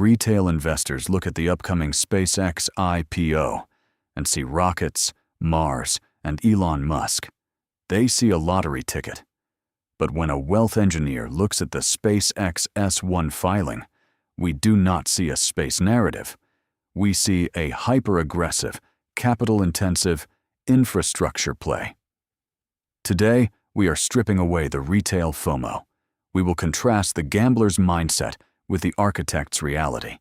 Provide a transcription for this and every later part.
retail investors look at the upcoming SpaceX IPO and see rockets, Mars, and Elon Musk, they see a lottery ticket. But when a wealth engineer looks at the SpaceX S-1 filing, we do not see a space narrative. We see a hyper-aggressive, capital-intensive infrastructure play. Today, we are stripping away the retail FOMO. We will contrast the gambler's mindset with the architect's reality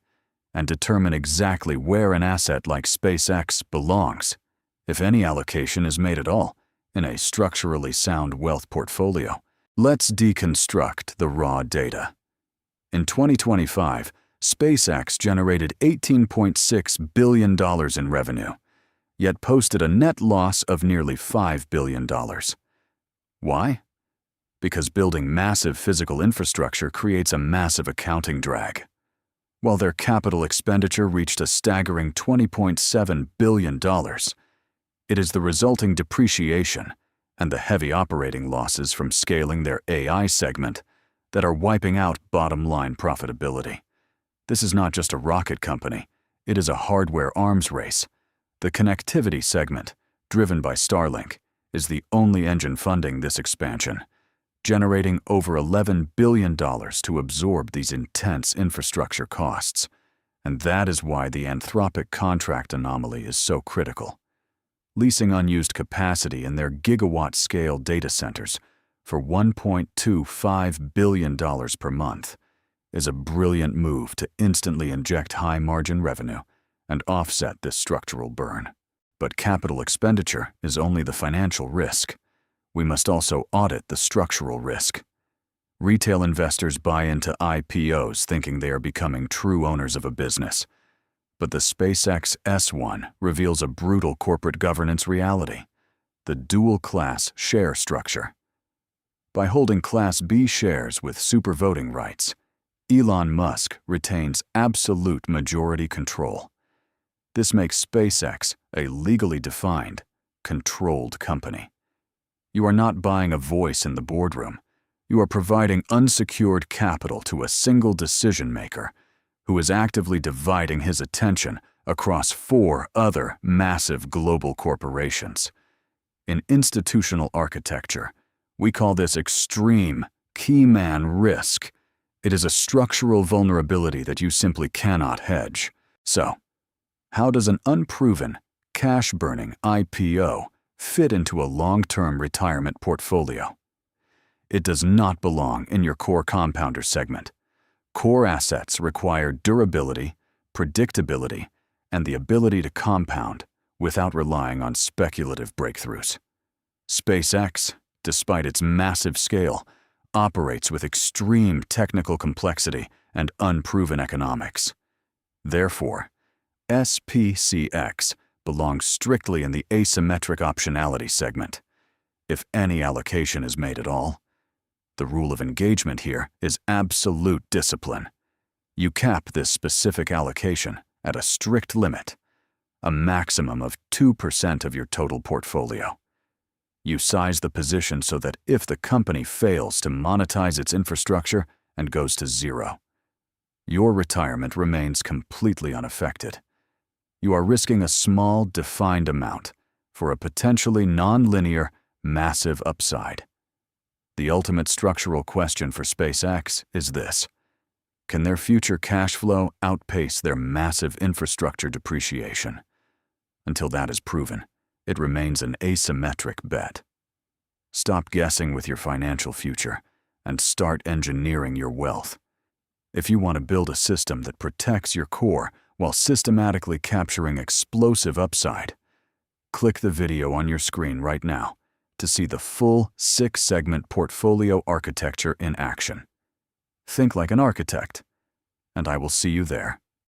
and determine exactly where an asset like SpaceX belongs, if any allocation is made at all, in a structurally sound wealth portfolio. Let's deconstruct the raw data. In 2025, SpaceX generated $18.6 billion in revenue, yet posted a net loss of nearly $5 billion. Why? Because building massive physical infrastructure creates a massive accounting drag. While their capital expenditure reached a staggering $20.7 billion, it is the resulting depreciation and the heavy operating losses from scaling their AI segment that are wiping out bottom-line profitability. This is not just a rocket company, it is a hardware arms race. The connectivity segment, driven by Starlink, is the only engine funding this expansion, generating over $11 billion to absorb these intense infrastructure costs. And that is why the Anthropic contract anomaly is so critical. Leasing unused capacity in their gigawatt-scale data centers for $1.25 billion per month is a brilliant move to instantly inject high-margin revenue and offset this structural burn. But capital expenditure is only the financial risk. We must also audit the structural risk. Retail investors buy into IPOs thinking they are becoming true owners of a business. But the SpaceX S-1 reveals a brutal corporate governance reality, the dual-class share structure. By holding Class B shares with super voting rights, Elon Musk retains absolute majority control. This makes SpaceX a legally defined, controlled company. You are not buying a voice in the boardroom. You are providing unsecured capital to a single decision-maker who is actively dividing his attention across 4 other massive global corporations. In institutional architecture, we call this extreme key man risk. It is a structural vulnerability that you simply cannot hedge. So, how does an unproven, cash-burning IPO fit into a long-term retirement portfolio? It does not belong in your core compounder segment. Core assets require durability, predictability, and the ability to compound without relying on speculative breakthroughs. SpaceX, despite its massive scale, operates with extreme technical complexity and unproven economics. Therefore, SPCX belongs strictly in the asymmetric optionality segment. If any allocation is made at all, the rule of engagement here is absolute discipline. You cap this specific allocation at a strict limit, a maximum of 2% of your total portfolio. You size the position so that if the company fails to monetize its infrastructure and goes to zero, your retirement remains completely unaffected. You are risking a small, defined amount for a potentially non-linear, massive upside. The ultimate structural question for SpaceX is this: can their future cash flow outpace their massive infrastructure depreciation? Until that is proven, it remains an asymmetric bet. Stop guessing with your financial future and start engineering your wealth. If you want to build a system that protects your core while systematically capturing explosive upside, click the video on your screen right now to see the full 6-segment portfolio architecture in action. Think like an architect, and I will see you there.